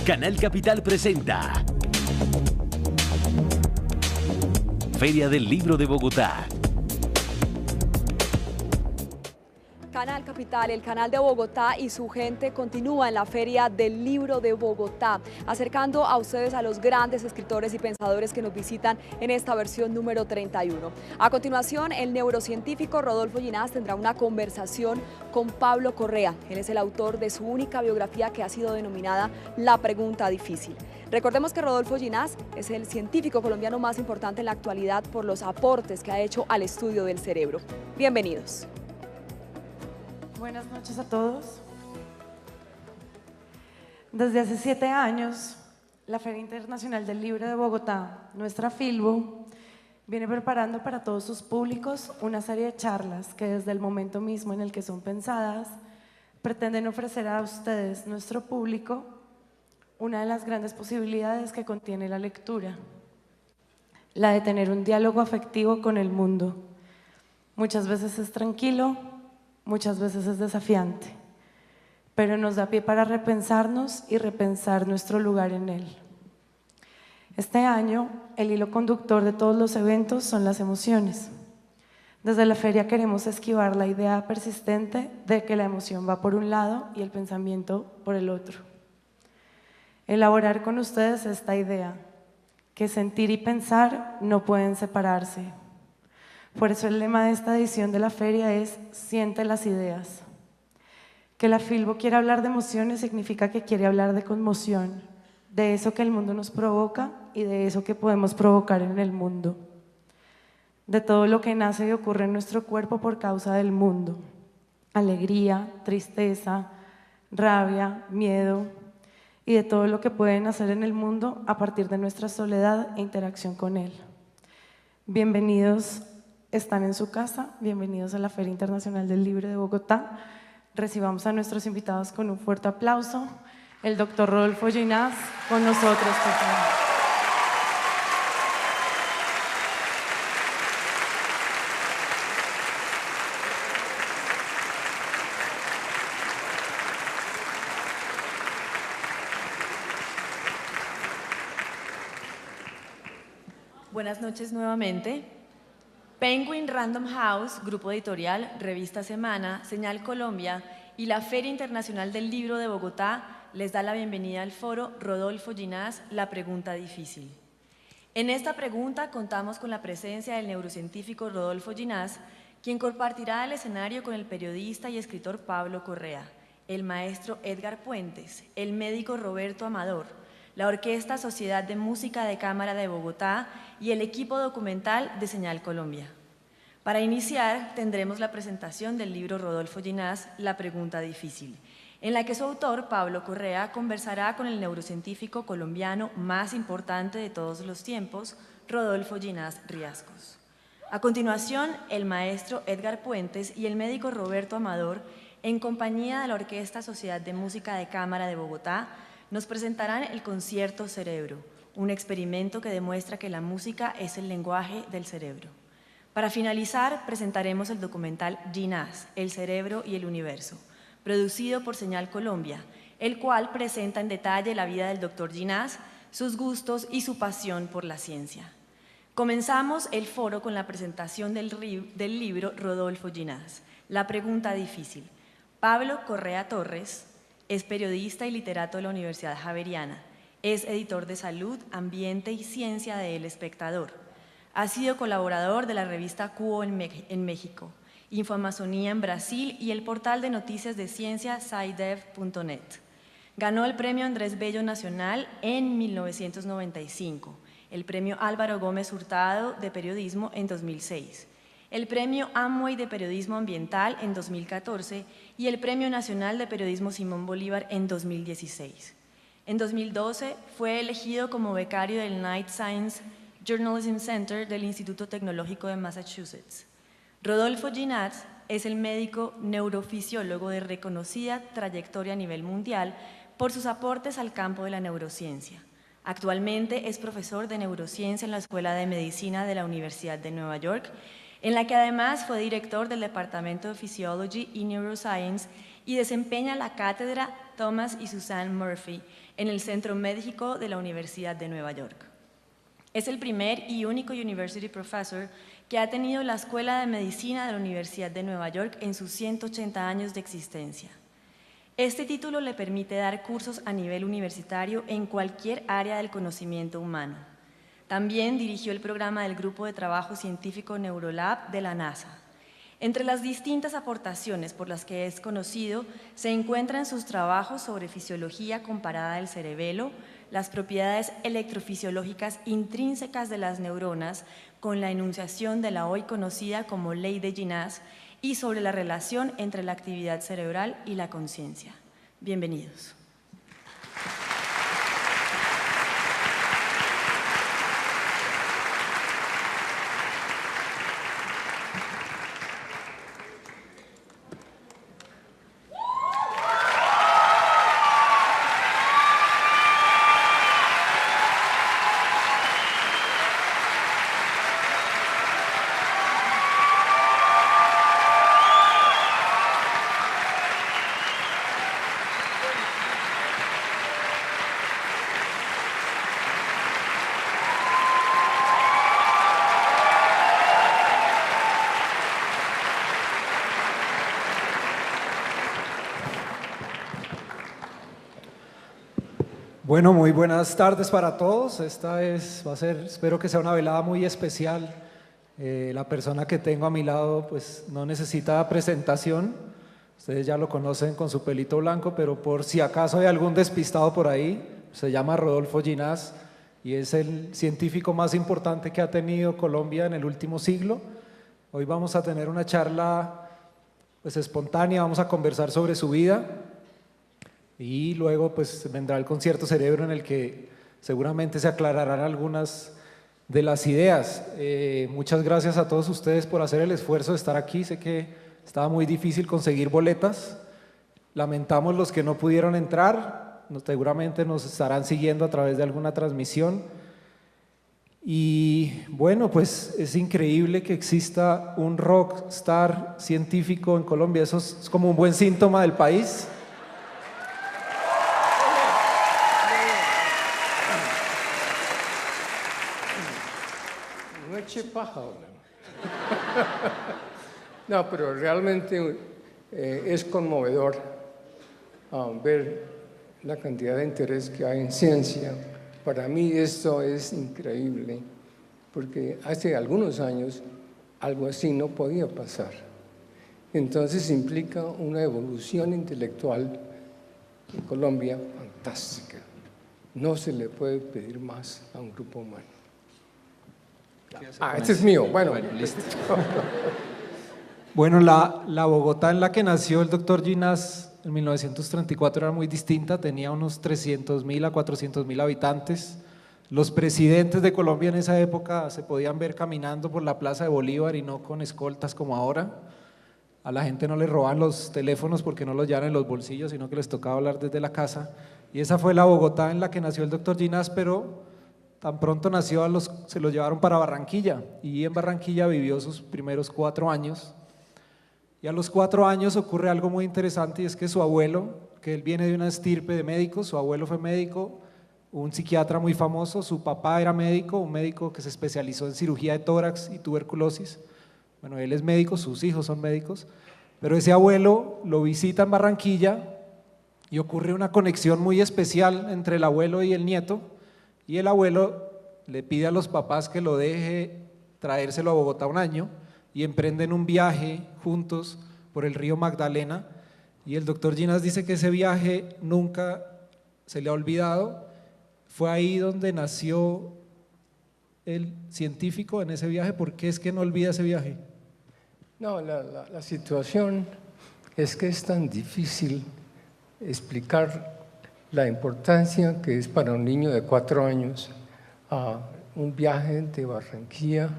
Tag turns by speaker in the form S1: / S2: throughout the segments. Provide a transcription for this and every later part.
S1: Canal Capital presenta Feria del Libro de Bogotá.
S2: Canal Capital, el canal de Bogotá y su gente continúa en la Feria del Libro de Bogotá, acercando a ustedes a los grandes escritores y pensadores que nos visitan en esta versión número 31. A continuación, el neurocientífico Rodolfo Ginás tendrá una conversación con Pablo Correa. Él es el autor de su única biografía que ha sido denominada La Pregunta Difícil. Recordemos que Rodolfo Ginás es el científico colombiano más importante en la actualidad por los aportes que ha hecho al estudio del cerebro. Bienvenidos.
S3: Buenas noches a todos. Desde hace 7 años, la Feria Internacional del Libro de Bogotá, nuestra Filbo, viene preparando para todos sus públicos una serie de charlas que desde el momento mismo en el que son pensadas, pretenden ofrecer a ustedes, nuestro público, una de las grandes posibilidades que contiene la lectura, la de tener un diálogo afectivo con el mundo. Muchas veces es tranquilo, muchas veces es desafiante, pero nos da pie para repensarnos y repensar nuestro lugar en él. Este año, el hilo conductor de todos los eventos son las emociones. Desde la feria queremos esquivar la idea persistente de que la emoción va por un lado y el pensamiento por el otro. Elaborar con ustedes esta idea, que sentir y pensar no pueden separarse. Por eso el lema de esta edición de la feria es «Siente las ideas». Que la Filbo quiera hablar de emociones significa que quiere hablar de conmoción, de eso que el mundo nos provoca y de eso que podemos provocar en el mundo. De todo lo que nace y ocurre en nuestro cuerpo por causa del mundo. Alegría, tristeza, rabia, miedo y de todo lo que puede nacer en el mundo a partir de nuestra soledad e interacción con él. Bienvenidos. Están en su casa, bienvenidos a la Feria Internacional del Libro de Bogotá. Recibamos a nuestros invitados con un fuerte aplauso. El doctor Rodolfo Ginás con nosotros, por favor.
S4: Buenas noches nuevamente. Penguin Random House, Grupo Editorial, Revista Semana, Señal Colombia y la Feria Internacional del Libro de Bogotá les da la bienvenida al foro Rodolfo Ginás, La Pregunta Difícil. En esta pregunta contamos con la presencia del neurocientífico Rodolfo Ginás, quien compartirá el escenario con el periodista y escritor Pablo Correa, el maestro Edgar Puentes, el médico Roberto Amador, la Orquesta Sociedad de Música de Cámara de Bogotá y el equipo documental de Señal Colombia. Para iniciar, tendremos la presentación del libro Rodolfo Ginás, La Pregunta Difícil, en la que su autor, Pablo Correa, conversará con el neurocientífico colombiano más importante de todos los tiempos, Rodolfo Ginás Riascos. A continuación, el maestro Edgar Puentes y el médico Roberto Amador, en compañía de la Orquesta Sociedad de Música de Cámara de Bogotá, nos presentarán el concierto Cerebro, un experimento que demuestra que la música es el lenguaje del cerebro. Para finalizar, presentaremos el documental Ginás, el cerebro y el universo, producido por Señal Colombia, el cual presenta en detalle la vida del Dr. Ginás, sus gustos y su pasión por la ciencia. Comenzamos el foro con la presentación del libro Rodolfo Ginás, La Pregunta Difícil. Pablo Correa Torres es periodista y literato de la Universidad Javeriana. Es editor de Salud, Ambiente y Ciencia de El Espectador. Ha sido colaborador de la revista Cuo en México, Infoamazonía en Brasil y el portal de noticias de ciencia scidev.net. Ganó el premio Andrés Bello Nacional en 1995, el premio Álvaro Gómez Hurtado de Periodismo en 2006, el premio Amway de Periodismo Ambiental en 2014 y el Premio Nacional de Periodismo Simón Bolívar en 2016. En 2012 fue elegido como becario del Knight Science Journalism Center del Instituto Tecnológico de Massachusetts. Rodolfo Ginás es el médico neurofisiólogo de reconocida trayectoria a nivel mundial por sus aportes al campo de la neurociencia. Actualmente es profesor de neurociencia en la Escuela de Medicina de la Universidad de Nueva York, en la que además fue director del Departamento de Physiology y Neuroscience y desempeña la cátedra Thomas y Suzanne Murphy en el Centro Médico de la Universidad de Nueva York. Es el primer y único University Professor que ha tenido la Escuela de Medicina de la Universidad de Nueva York en sus 180 años de existencia. Este título le permite dar cursos a nivel universitario en cualquier área del conocimiento humano. También dirigió el programa del Grupo de Trabajo Científico Neurolab de la NASA. Entre las distintas aportaciones por las que es conocido se encuentran sus trabajos sobre fisiología comparada del cerebelo, las propiedades electrofisiológicas intrínsecas de las neuronas con la enunciación de la hoy conocida como Ley de Ginás y sobre la relación entre la actividad cerebral y la conciencia. Bienvenidos.
S5: Bueno, muy buenas tardes para todos. Esta va a ser, espero que sea una velada muy especial. La persona que tengo a mi lado pues no necesita presentación. Ustedes ya lo conocen con su pelito blanco, pero por si acaso hay algún despistado por ahí, se llama Rodolfo Ginás y es el científico más importante que ha tenido Colombia en el último siglo. Hoy vamos a tener una charla pues espontánea, vamos a conversar sobre su vida. Y luego pues vendrá el concierto Cerebro en el que seguramente se aclararán algunas de las ideas. Muchas gracias a todos ustedes por hacer el esfuerzo de estar aquí. Sé que estaba muy difícil conseguir boletas. Lamentamos los que no pudieron entrar. Seguramente nos estarán siguiendo a través de alguna transmisión. Y bueno, pues es increíble que exista un rockstar científico en Colombia. Eso es como un buen síntoma del país.
S6: No, pero realmente es conmovedor ver la cantidad de interés que hay en ciencia. Para mí esto es increíble, porque hace algunos años algo así no podía pasar. Entonces implica una evolución intelectual en Colombia fantástica. No se le puede pedir más a un grupo humano. Este es mío. Bueno, listo.
S5: Bueno, la Bogotá en la que nació el doctor Ginás en 1934 era muy distinta, tenía unos 300.000 a 400.000 habitantes. Los presidentes de Colombia en esa época se podían ver caminando por la Plaza de Bolívar y no con escoltas como ahora. A la gente no les robaban los teléfonos porque no los llevaban en los bolsillos, sino que les tocaba hablar desde la casa. Y esa fue la Bogotá en la que nació el doctor Ginás, pero tan pronto nació se lo llevaron para Barranquilla y en Barranquilla vivió sus primeros 4 años. Y a los 4 años ocurre algo muy interesante y es que su abuelo, que él viene de una estirpe de médicos, su abuelo fue médico, un psiquiatra muy famoso, su papá era médico, un médico que se especializó en cirugía de tórax y tuberculosis. Bueno, él es médico, sus hijos son médicos, pero ese abuelo lo visita en Barranquilla y ocurre una conexión muy especial entre el abuelo y el nieto. Y el abuelo le pide a los papás que lo deje traérselo a Bogotá un año y emprenden un viaje juntos por el río Magdalena. Y el doctor Ginás dice que ese viaje nunca se le ha olvidado. Fue ahí donde nació el científico, en ese viaje. ¿Por qué es que no olvida ese viaje?
S6: No, la situación es que es tan difícil explicar la importancia que es para un niño de 4 años un viaje de Barranquilla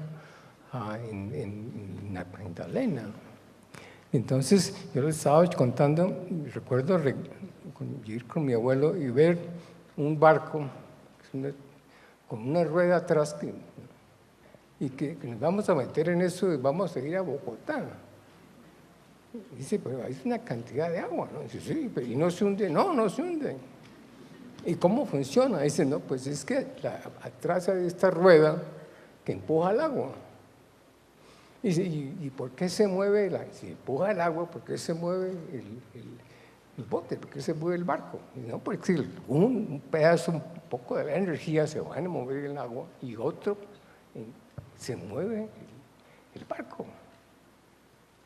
S6: en la Magdalena. Entonces yo les estaba contando, recuerdo ir con mi abuelo y ver un barco con una rueda atrás y que nos vamos a meter en eso y vamos a ir a Bogotá. Dice, pero hay una cantidad de agua, ¿no? Dice, sí, pero ¿y no se hunde? No, no se hunde. ¿Y cómo funciona? Dice, no, pues es que atrás hay esta rueda que empuja el agua. Dice, ¿y por qué se mueve? Si empuja el agua, ¿por qué se mueve el bote? ¿Por qué se mueve el barco? Y no, porque un pedazo, un poco de la energía se va a mover el agua y otro se mueve el barco.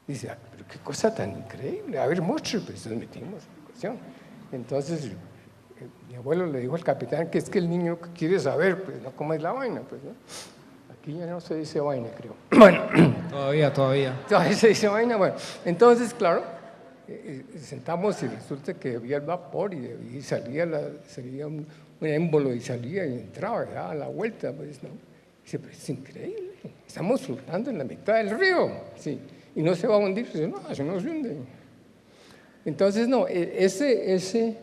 S6: Dice, pero qué cosa tan increíble. A ver, muestre, pues nos metimos en la cuestión. Entonces, mi abuelo le dijo al capitán que es que el niño quiere saber, pues, ¿no? ¿Cómo es la vaina? Pues, ¿no? Aquí ya no se dice vaina, creo. Bueno.
S5: Todavía.
S6: Todavía se dice vaina, bueno. Entonces, claro, sentamos y resulta que había el vapor y salía un émbolo y salía y entraba, daba la vuelta, pues, ¿no? Dice, pero es increíble, estamos flotando en la mitad del río, sí, y no se va a hundir. Dice, no, eso no se hunde. Entonces, no, ese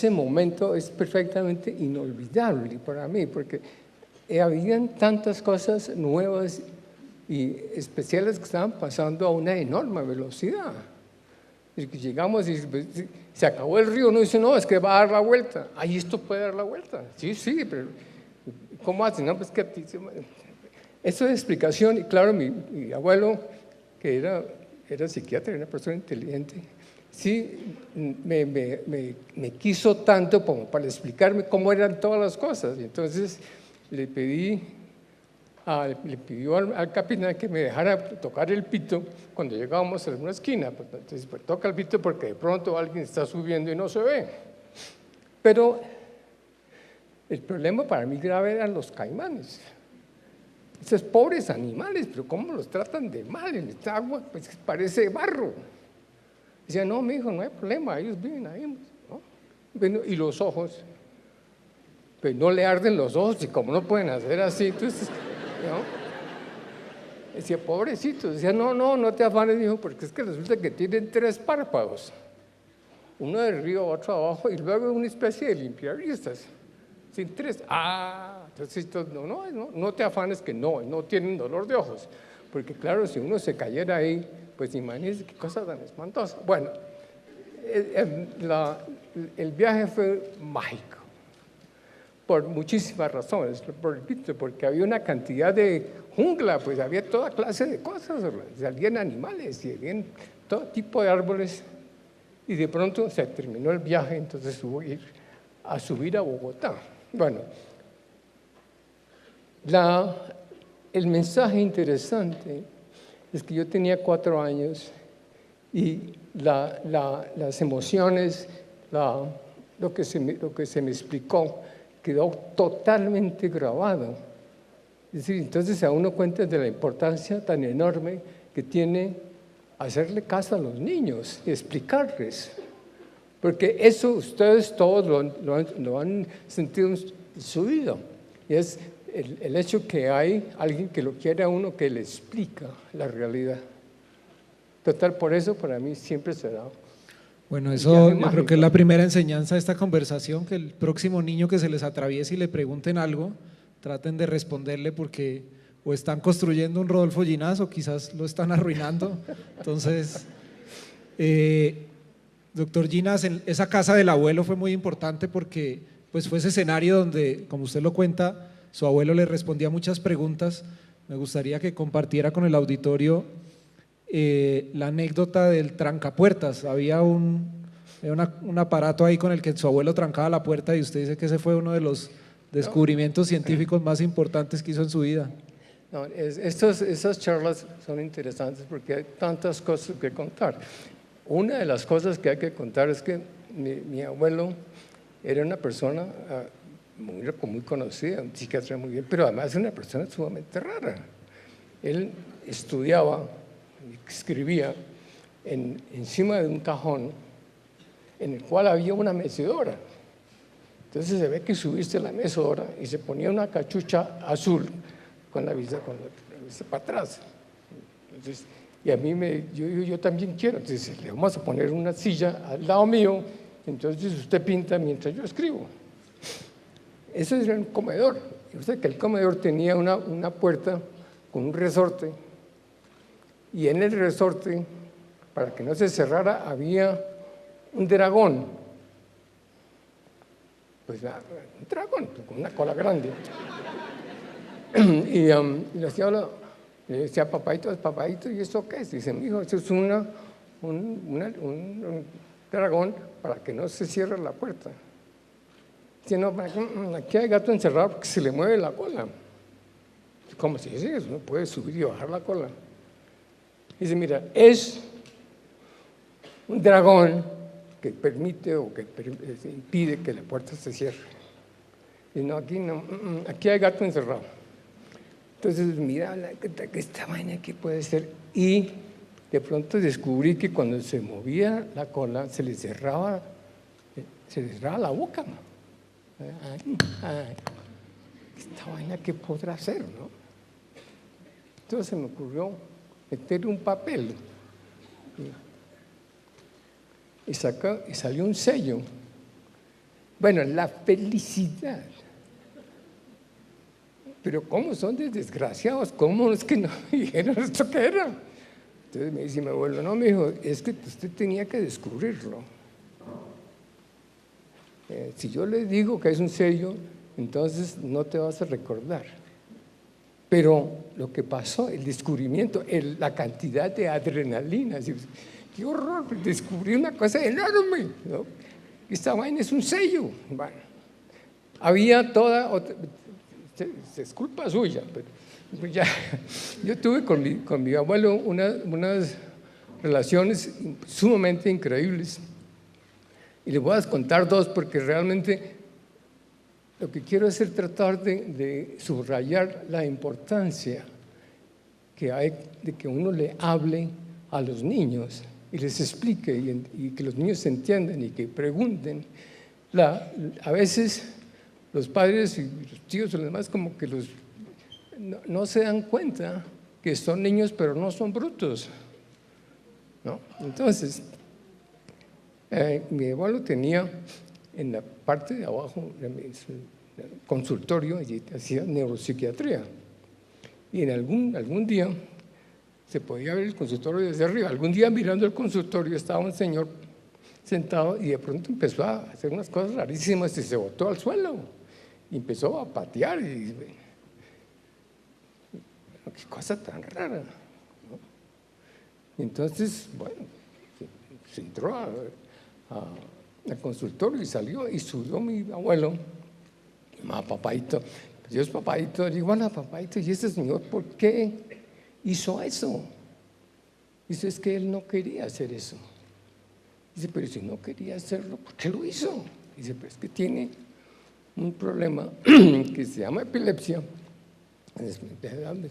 S6: momento es perfectamente inolvidable para mí, porque habían tantas cosas nuevas y especiales que estaban pasando a una enorme velocidad. Y que llegamos y se acabó el río, no dice, no, es que va a dar la vuelta. Ahí esto puede dar la vuelta. Sí, pero ¿cómo hace? No, pues que eso es explicación. Y claro, mi abuelo, que era psiquiatra, era una persona inteligente, sí me quiso tanto como para explicarme cómo eran todas las cosas. Y entonces le pidió al capitán que me dejara tocar el pito cuando llegábamos a una esquina. Entonces, pues, toca el pito porque de pronto alguien está subiendo y no se ve. Pero el problema para mí grave eran los caimanes. Esos pobres animales, pero cómo los tratan de mal en esta agua, pues parece barro. Decía, no, mijo, no hay problema, ellos viven ahí, ¿no? Bueno, y los ojos, pues no le arden los ojos y como no pueden hacer así, entonces, ¿no? Decía, pobrecito, decía, no te afanes, dijo, porque es que resulta que tienen 3 párpados, uno de arriba, otro abajo, y luego una especie de limpiavistas, sin 3. Entonces, no te afanes que no tienen dolor de ojos, porque claro, si uno se cayera ahí, pues imagínense qué cosa tan espantosa. Bueno, el viaje fue mágico, por muchísimas razones, porque había una cantidad de jungla, pues había toda clase de cosas, salían animales y había todo tipo de árboles, y de pronto se terminó el viaje, entonces hubo que ir a subir a Bogotá. Bueno, el mensaje interesante es que yo tenía 4 años y las emociones, lo que se me explicó, quedó totalmente grabado. Es decir, entonces a uno cuenta de la importancia tan enorme que tiene hacerle caso a los niños y explicarles. Porque eso ustedes todos lo han sentido en su vida. Y es el hecho que hay alguien que lo quiere a uno, que le explica la realidad. Total, por eso para mí siempre será.
S5: Bueno, eso yo creo que es la primera enseñanza de esta conversación, que el próximo niño que se les atraviese y le pregunten algo, traten de responderle, porque o están construyendo un Rodolfo Ginás o quizás lo están arruinando. Entonces, doctor Ginás, esa casa del abuelo fue muy importante porque pues fue ese escenario donde, como usted lo cuenta, su abuelo le respondía muchas preguntas. Me gustaría que compartiera con el auditorio la anécdota del trancapuertas. Había un aparato ahí con el que su abuelo trancaba la puerta y usted dice que ese fue uno de los descubrimientos científicos más importantes que hizo en su vida.
S6: No, esas charlas son interesantes porque hay tantas cosas que contar. Una de las cosas que hay que contar es que mi abuelo era una persona muy conocida, un psiquiatra muy bien, pero además una persona sumamente rara. Él estudiaba, escribía encima de un cajón en el cual había una mecedora. Entonces se ve que subiste la mecedora y se ponía una cachucha azul con la vista para atrás. Entonces, y a mí yo también quiero, entonces le vamos a poner una silla al lado mío, entonces usted pinta mientras yo escribo. Eso era un comedor. O sea que el comedor tenía una puerta con un resorte, y en el resorte para que no se cerrara, había un dragón. Pues un dragón con una cola grande. Y le decía, papadito, ¿y eso qué es? Dice, mijo, eso es un dragón para que no se cierre la puerta. Dice, no, aquí hay gato encerrado porque se le mueve la cola. ¿Cómo se dice eso? No puede subir y bajar la cola. Dice, mira, es un dragón que permite o que impide que la puerta se cierre. Y no, aquí hay gato encerrado. Entonces, mira, esta vaina, ¿qué puede ser? Y de pronto descubrí que cuando se movía la cola, se le cerraba la boca. Esta vaina, ¿qué podrá hacer, no? Entonces se me ocurrió meter un papel y salió un sello. Bueno, la felicidad. Pero ¿cómo son de desgraciados? ¿Cómo es que no me dijeron esto que era? Entonces me dice mi abuelo, no, me dijo, es que usted tenía que descubrirlo. Si yo le digo que es un sello, entonces no te vas a recordar. Pero lo que pasó, el descubrimiento, la cantidad de adrenalina, qué horror, descubrí una cosa enorme, ¿no? Esta vaina es un sello. Bueno, había toda otra, es culpa suya, pero ya, yo tuve con mi abuelo unas relaciones sumamente increíbles. Y les voy a contar dos porque realmente lo que quiero es tratar de subrayar la importancia que hay de que uno le hable a los niños y les explique y que los niños se entiendan y que pregunten. A veces los padres y los tíos y los demás como que no se dan cuenta que son niños pero no son brutos, ¿no? Entonces, mi abuelo tenía en la parte de abajo consultorio y hacía neuropsiquiatría. Y en algún día se podía ver el consultorio desde arriba. Algún día mirando el consultorio estaba un señor sentado y de pronto empezó a hacer unas cosas rarísimas y se botó al suelo. Y empezó a patear. Y, qué cosa tan rara, ¿no? Y entonces, bueno, se entró al consultorio y salió y subió mi abuelo. Papadito, Dios, papadito, le digo, bueno, papadito, ¿y ese señor por qué hizo eso? Dice, es que él no quería hacer eso. Dice, pero si no quería hacerlo, ¿por qué lo hizo? Dice, pero es que tiene un problema que se llama epilepsia, es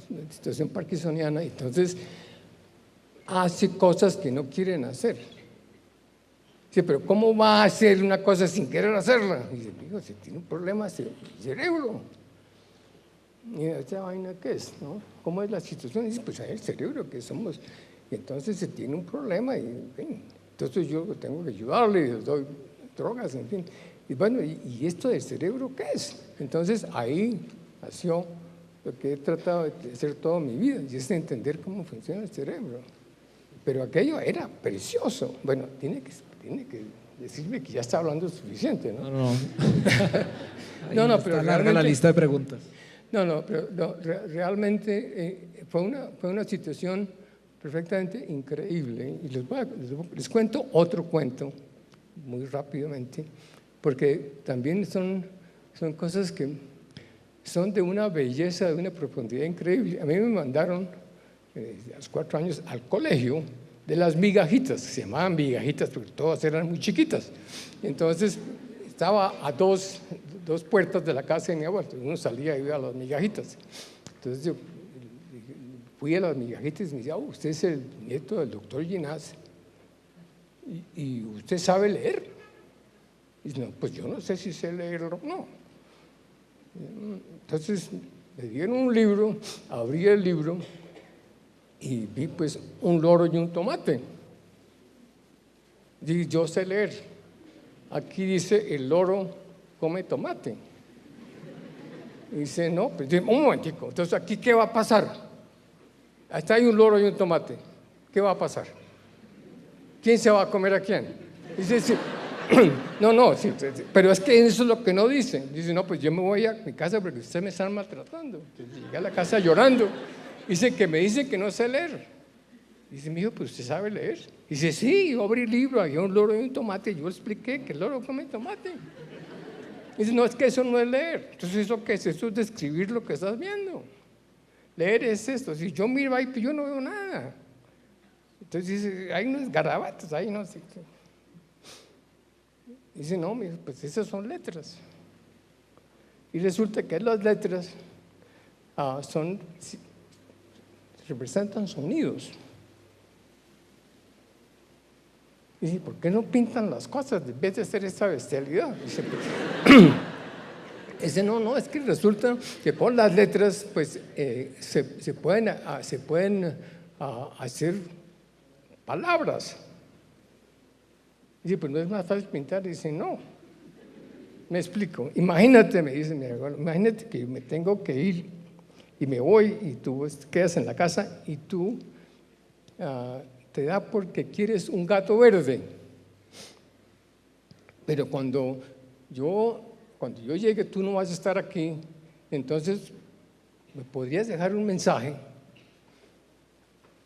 S6: una situación parkinsoniana, y entonces hace cosas que no quieren hacer. Dice, pero ¿cómo va a hacer una cosa sin querer hacerla? Dice, digo, si tiene un problema de cerebro. Y esa vaina, ¿qué es? ¿No? ¿Cómo es la situación? Dice, pues el cerebro que somos. Y entonces se tiene un problema y en fin, entonces yo tengo que ayudarle, les doy drogas, en fin. Y bueno, ¿y esto del cerebro qué es? Entonces ahí nació lo que he tratado de hacer toda mi vida, y es entender cómo funciona el cerebro. Pero aquello era precioso. Bueno, tiene que decirme que ya está hablando suficiente, ¿no?
S5: No, pero larga la lista de preguntas.
S6: Pero realmente fue una situación perfectamente increíble. Y les cuento otro cuento muy rápidamente, porque también son cosas que son de una belleza, de una profundidad increíble. A mí me mandaron a los 4 años al colegio de las migajitas, se llamaban migajitas porque todas eran muy chiquitas. Entonces estaba a dos puertas de la casa de mi abuelo, uno salía y iba a las migajitas. Entonces yo fui a las migajitas y me decía, usted es el nieto del doctor Ginás y usted sabe leer. Y no, pues yo no sé si sé leer o no. Entonces me dieron un libro, abrí el libro y vi pues un loro y un tomate. Dije, yo sé leer. Aquí dice, el loro come tomate. Y dice, no, pues un momentico, entonces aquí ¿qué va a pasar? Hasta hay un loro y un tomate, ¿qué va a pasar? ¿Quién se va a comer a quién? Dice, sí. No, sí, pero es que eso es lo que no dice. Dice, no, pues yo me voy a mi casa porque ustedes me están maltratando. Entonces, llegué a la casa llorando. Dice que me dice que no sé leer. Dice, mi hijo, pues usted sabe leer. Dice, sí, yo abrí el libro, había un loro y un tomate. Yo expliqué que el loro come tomate. Dice, no, es que eso no es leer. Entonces, ¿eso qué es? Eso es describir lo que estás viendo. Leer es esto. Si yo miro ahí, pues yo no veo nada. Entonces dice, hay unos garabatos ahí, no sé. Dice, no, pues esas son letras. Y resulta que las letras representan sonidos. Dice, ¿por qué no pintan las cosas en vez de hacer esta bestialidad? Dice, no, es que resulta que por las letras pues se pueden hacer palabras. Dice, pues no es más fácil pintar. Dice, no. Me explico. Imagínate, me dice mi abuelo, imagínate que me tengo que ir y me voy y tú quedas en la casa y tú te da porque quieres un gato verde. Pero cuando yo llegue, tú no vas a estar aquí, entonces me podrías dejar un mensaje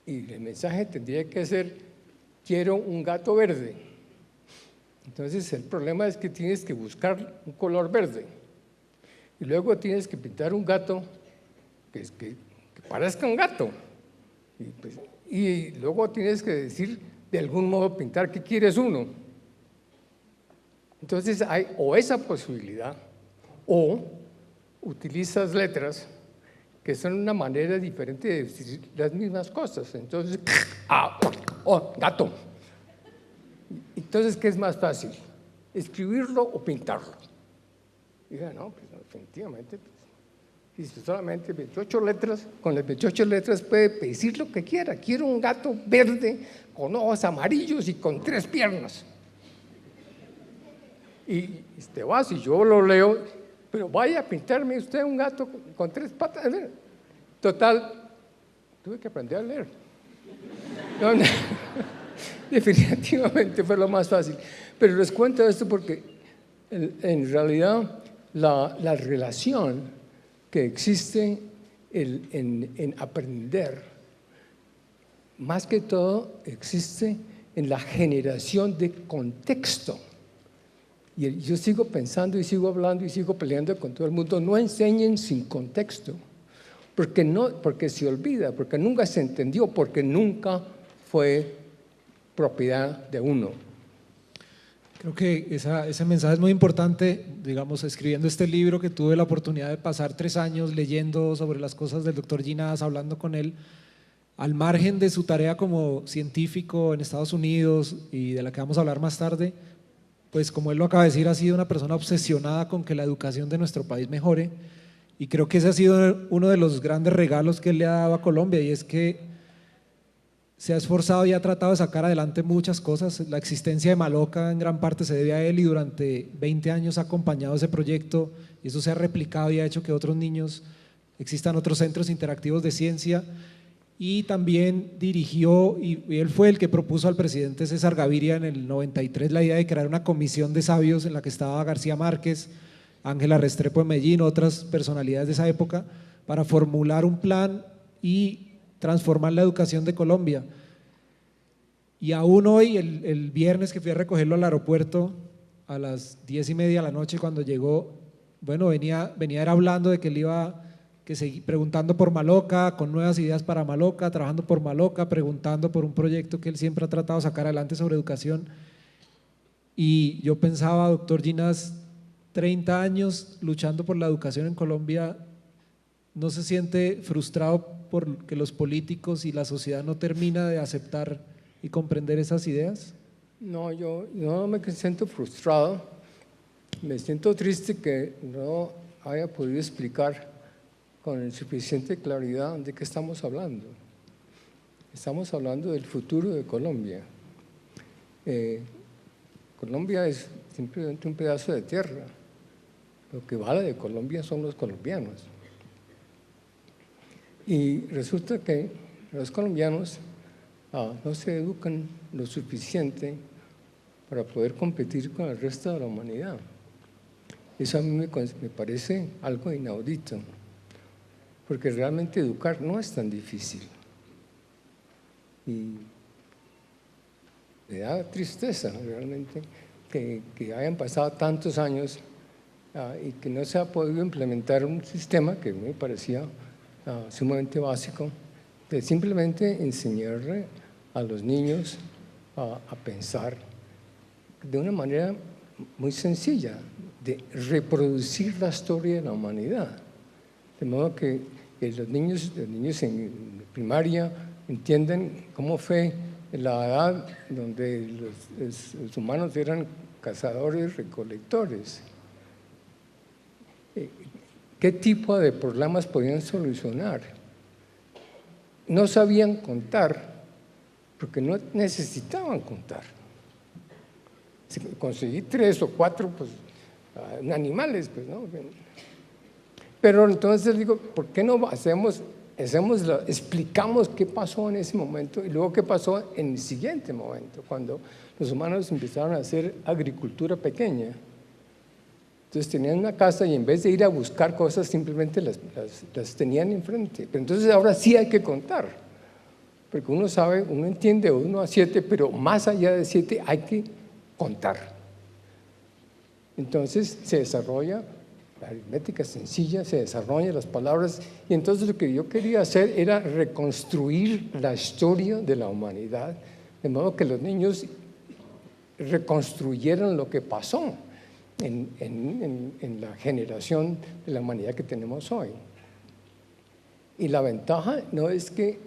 S6: y el mensaje tendría que ser, quiero un gato verde. Entonces el problema es que tienes que buscar un color verde y luego tienes que pintar un gato que parezca un gato y luego tienes que decir de algún modo pintar que quieres uno. Entonces hay o esa posibilidad o utilizas letras que son una manera diferente de decir las mismas cosas. Entonces, gato. Entonces, ¿qué es más fácil? ¿Escribirlo o pintarlo? Dije, no, pues definitivamente. Pues, solamente 28 letras, con las 28 letras puede decir lo que quiera. Quiero un gato verde con ojos amarillos y con 3 piernas. Y te vas y yo lo leo, pero vaya a pintarme usted un gato con 3 patas. Total, tuve que aprender a leer. No, definitivamente fue lo más fácil. Pero les cuento esto porque en realidad la relación que existe en aprender, más que todo existe en la generación de contexto. Y yo sigo pensando y sigo hablando y sigo peleando con todo el mundo. No enseñen sin contexto, porque se olvida, porque nunca se entendió, porque nunca fue propiedad de uno.
S5: Creo que ese mensaje es muy importante, digamos, escribiendo este libro que tuve la oportunidad de pasar 3 años leyendo sobre las cosas del doctor Ginás, hablando con él, al margen de su tarea como científico en Estados Unidos y de la que vamos a hablar más tarde, pues como él lo acaba de decir, ha sido una persona obsesionada con que la educación de nuestro país mejore, y creo que ese ha sido uno de los grandes regalos que él le ha dado a Colombia, y es que se ha esforzado y ha tratado de sacar adelante muchas cosas. La existencia de Maloca en gran parte se debe a él, y durante 20 años ha acompañado ese proyecto, y eso se ha replicado y ha hecho que otros niños, existan otros centros interactivos de ciencia. Y también dirigió, y él fue el que propuso al presidente César Gaviria en el 93 la idea de crear una comisión de sabios en la que estaba García Márquez, Ángela Restrepo de Medellín, otras personalidades de esa época, para formular un plan y transformar la educación de Colombia. Y aún hoy, el viernes que fui a recogerlo al aeropuerto a las 10:30 de la noche, cuando llegó, bueno, venía era hablando de que él iba preguntando por Maloca, con nuevas ideas para Maloca, trabajando por Maloca, preguntando por un proyecto que él siempre ha tratado de sacar adelante sobre educación. Y yo pensaba, doctor Ginás, 30 años luchando por la educación en Colombia, ¿no se siente frustrado porque los políticos y la sociedad no termina de aceptar y comprender esas ideas?
S6: No, yo no me siento frustrado, me siento triste que no haya podido explicar con suficiente claridad de qué estamos hablando. Estamos hablando del futuro de Colombia. Colombia es simplemente un pedazo de tierra. Lo que vale de Colombia son los colombianos. Y resulta que los colombianos no se educan lo suficiente para poder competir con el resto de la humanidad. Eso a mí me parece algo inaudito, porque realmente educar no es tan difícil. Y me da tristeza realmente que hayan pasado tantos años y que no se ha podido implementar un sistema que me parecía sumamente básico, de simplemente enseñarle a los niños a pensar de una manera muy sencilla, de reproducir la historia de la humanidad. De modo que los niños en primaria entienden cómo fue la edad donde los humanos eran cazadores, recolectores. ¿Qué tipo de problemas podían solucionar? No sabían contar, porque no necesitaban contar. Si conseguí 3 o 4 pues, animales, pues, ¿no? Pero entonces digo, ¿por qué no explicamos qué pasó en ese momento y luego qué pasó en el siguiente momento, cuando los humanos empezaron a hacer agricultura pequeña? Entonces tenían una casa y en vez de ir a buscar cosas, simplemente las tenían enfrente. Pero entonces ahora sí hay que contar, porque uno sabe, uno entiende 1 a 7, pero más allá de 7 hay que contar. Entonces se desarrolla la aritmética sencilla, se desarrollan las palabras, y entonces lo que yo quería hacer era reconstruir la historia de la humanidad, de modo que los niños reconstruyeran lo que pasó en la generación de la humanidad que tenemos hoy. Y la ventaja no es que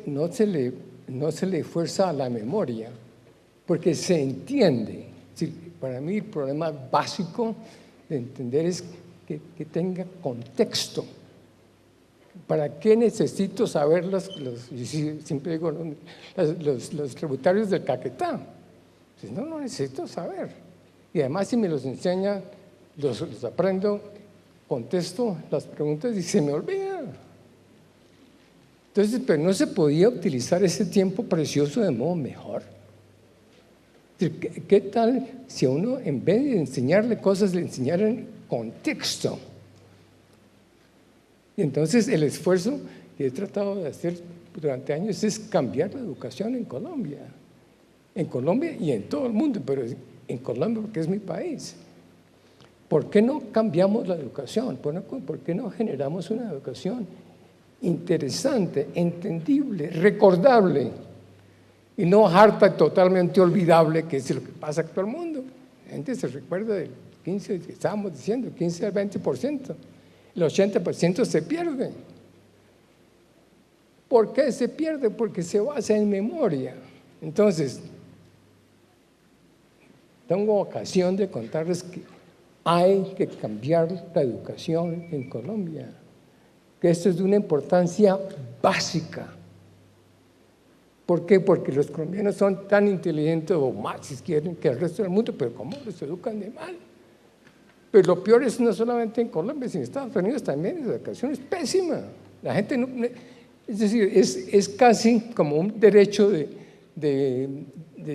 S6: no se le fuerza a la memoria, porque se entiende. Para mí el problema básico de entender es que tenga contexto. ¿Para qué necesito saber siempre digo, los tributarios del Caquetá? Pues no necesito saber. Y además si me los enseña, los aprendo, contesto las preguntas y se me olvida. Entonces, pero no se podía utilizar ese tiempo precioso de modo mejor. ¿Qué tal si a uno, en vez de enseñarle cosas, le enseñaran contexto? Y entonces el esfuerzo que he tratado de hacer durante años es cambiar la educación en Colombia y en todo el mundo, pero en Colombia porque es mi país. ¿Por qué no cambiamos la educación? ¿Por qué no generamos una educación interesante, entendible, recordable? Y no harta y totalmente olvidable, que es lo que pasa en todo el mundo. La gente se recuerda del 15, estábamos diciendo, 15 al 20%. El 80% se pierde. ¿Por qué se pierde? Porque se basa en memoria. Entonces, tengo ocasión de contarles que hay que cambiar la educación en Colombia, que esto es de una importancia básica. ¿Por qué? Porque los colombianos son tan inteligentes o más, si quieren, que el resto del mundo, pero ¿cómo los educan de mal? Pero lo peor es no solamente en Colombia, sino en Estados Unidos también, la educación es pésima. La gente no, es decir, es casi como un derecho de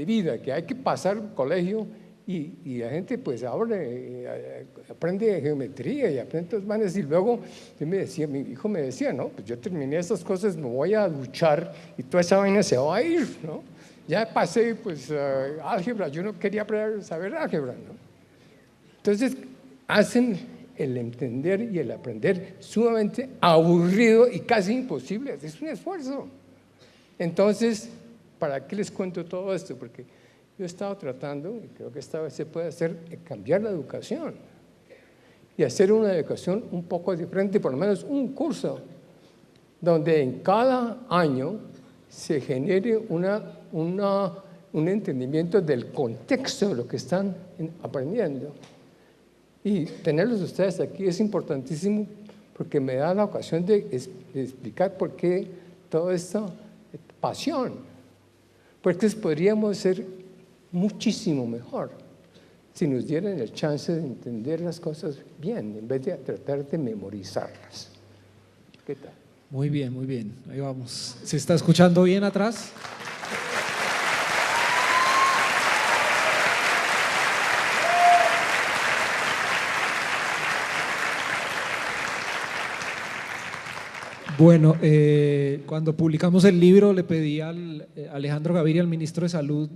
S6: vida, que hay que pasar colegio y la gente pues ahora aprende geometría y aprende otras maneras, y luego mi hijo me decía, no, pues yo terminé esas cosas, me voy a duchar y toda esa vaina se va a ir, ¿no? Ya pasé pues álgebra, yo no quería saber álgebra, ¿no? Entonces hacen el entender y el aprender sumamente aburrido y casi imposible, es un esfuerzo. Entonces, ¿para qué les cuento todo esto? Porque yo he estado tratando, y creo que esta vez se puede hacer, cambiar la educación y hacer una educación un poco diferente, por lo menos un curso, donde en cada año se genere un entendimiento del contexto de lo que están aprendiendo. Y tenerlos ustedes aquí es importantísimo porque me da la ocasión de explicar por qué toda esta pasión. Porque podríamos ser muchísimo mejor si nos dieran el chance de entender las cosas bien, en vez de tratar de memorizarlas. ¿Qué tal?
S5: Muy bien, ahí vamos. ¿Se está escuchando bien atrás? Bueno, cuando publicamos el libro le pedí al Alejandro Gaviria, al ministro de Salud,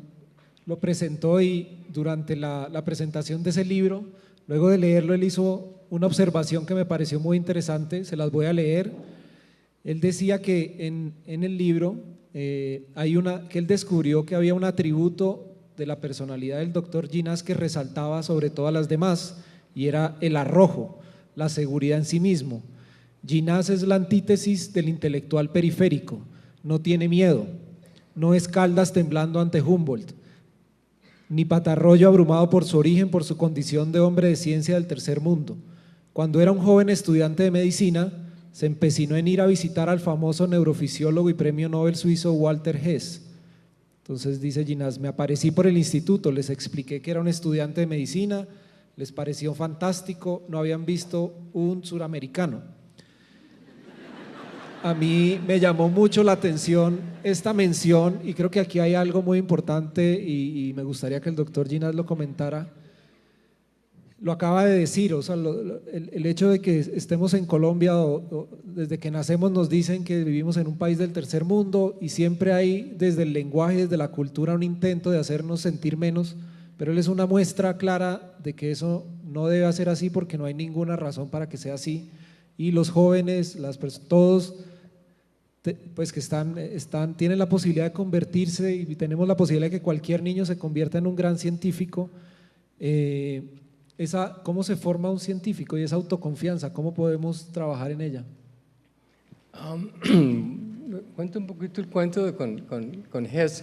S5: lo presentó y durante la presentación de ese libro, luego de leerlo, él hizo una observación que me pareció muy interesante, se las voy a leer. Él decía que en el libro que él descubrió que había un atributo de la personalidad del doctor Ginás que resaltaba sobre todas las demás y era el arrojo, la seguridad en sí mismo. Ginás es la antítesis del intelectual periférico, no tiene miedo, no es Caldas temblando ante Humboldt, ni Patarroyo abrumado por su origen, por su condición de hombre de ciencia del tercer mundo. Cuando era un joven estudiante de medicina, se empecinó en ir a visitar al famoso neurofisiólogo y premio Nobel suizo Walter Hess. Entonces dice Ginás, me aparecí por el instituto, les expliqué que era un estudiante de medicina, les pareció fantástico, no habían visto un suramericano. A mí me llamó mucho la atención esta mención y creo que aquí hay algo muy importante y me gustaría que el doctor Ginás lo comentara. Lo acaba de decir, o sea, el hecho de que estemos en Colombia desde que nacemos nos dicen que vivimos en un país del tercer mundo y siempre hay desde el lenguaje, desde la cultura un intento de hacernos sentir menos, pero él es una muestra clara de que eso no debe ser así porque no hay ninguna razón para que sea así y los jóvenes, todos pues que tienen la posibilidad de convertirse y tenemos la posibilidad de que cualquier niño se convierta en un gran científico. ¿Cómo se forma un científico y esa autoconfianza? ¿Cómo podemos trabajar en ella?
S6: Cuento un poquito el cuento con Hess,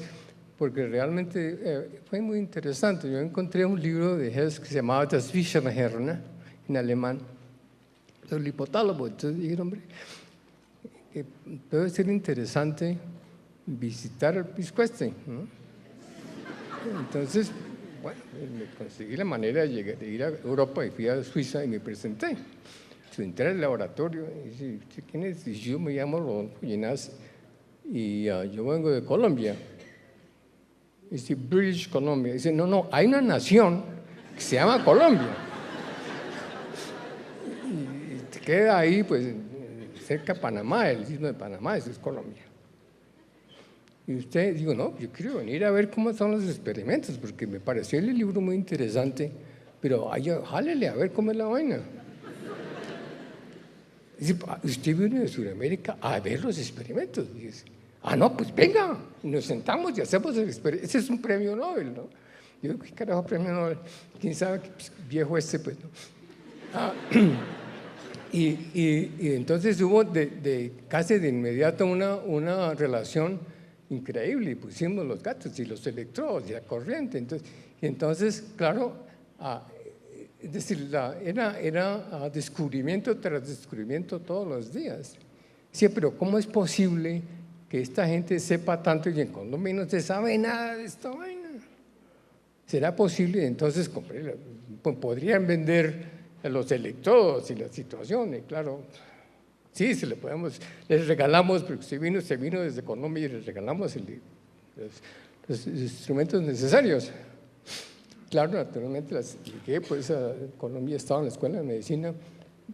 S6: porque realmente fue muy interesante. Yo encontré un libro de Hess que se llamaba Das Wissenhirn, en alemán, el hipotálamo. Entonces dije, hombre, que debe ser interesante visitar el Piscueste, ¿no? Entonces, bueno, me conseguí la manera de ir a Europa y fui a Suiza y me presenté. Entré al laboratorio y dije, ¿quién es? Y yo me llamo Rodolfo Ginás y yo vengo de Colombia. Y dice, British Columbia. Dice, no, hay una nación que se llama Colombia. Y te queda ahí, pues, cerca de Panamá, el istmo de Panamá, eso es Colombia. Y usted, digo, no, yo quiero venir a ver cómo son los experimentos, porque me pareció el libro muy interesante, pero jálele a ver cómo es la vaina. Dice, usted viene de Sudamérica a ver los experimentos. Y dice, no, pues venga, nos sentamos y hacemos el experimento. Ese es un premio Nobel, ¿no? Yo digo, ¿qué carajo premio Nobel? ¿Quién sabe qué viejo pues, no? Y entonces hubo casi de inmediato una relación increíble, y pusimos los gatos y los electrodos y la corriente. Entonces claro, es decir, era descubrimiento tras descubrimiento todos los días. Sí, pero ¿cómo es posible que esta gente sepa tanto y en Colombia no se sabe nada de esta vaina? ¿Será posible? Entonces podrían vender los electrodos y las situaciones, claro. Sí, les regalamos, porque se vino desde Colombia y les regalamos los instrumentos necesarios. Claro, naturalmente las expliqué, pues Colombia estaba en la escuela de medicina,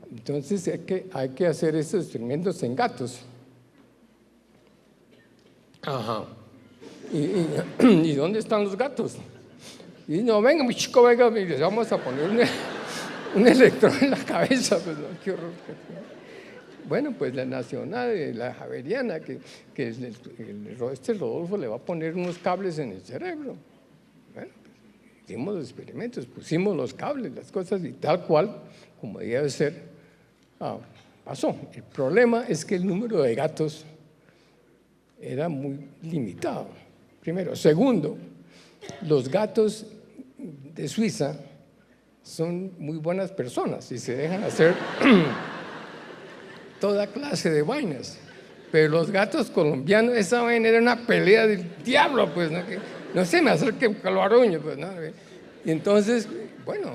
S6: entonces hay que hacer estos experimentos en gatos. Ajá. ¿Y dónde están los gatos? Y no, venga, mi chico, venga, les vamos a poner un electrodo en la cabeza, pues no, qué horror. Bueno, pues la nacional, la javeriana, que este Rodolfo le va a poner unos cables en el cerebro. Bueno, pues, hicimos los experimentos, pusimos los cables, las cosas y tal cual, como debe ser, pasó. El problema es que el número de gatos era muy limitado, primero. Segundo, los gatos de Suiza son muy buenas personas y se dejan hacer toda clase de vainas, pero los gatos colombianos, esa vaina era una pelea del diablo, pues, ¿no? Que no se me acerque un calvaroño, pues, ¿no? Y entonces, bueno,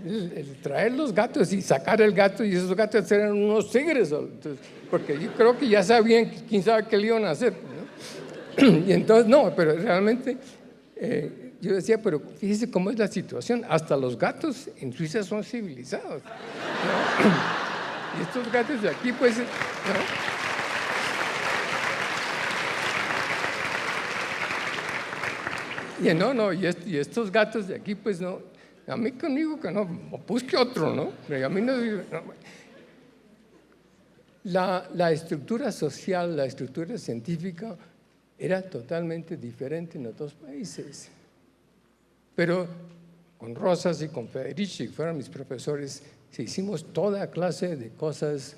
S6: el traer los gatos y sacar el gato, y esos gatos eran unos tigres, entonces, porque yo creo que ya sabían, quién sabe qué le iban a hacer, ¿no? Y entonces, no, pero realmente yo decía, pero fíjese cómo es la situación, hasta los gatos en Suiza son civilizados, ¿no? Y estos gatos de aquí, pues, ¿no? Y estos gatos de aquí, pues no, a mí conmigo que no, busque otro, ¿no? Pero a mí no, La estructura social, la estructura científica era totalmente diferente en los dos países. Pero con Rosas y con Federici, que fueron mis profesores, hicimos toda clase de cosas,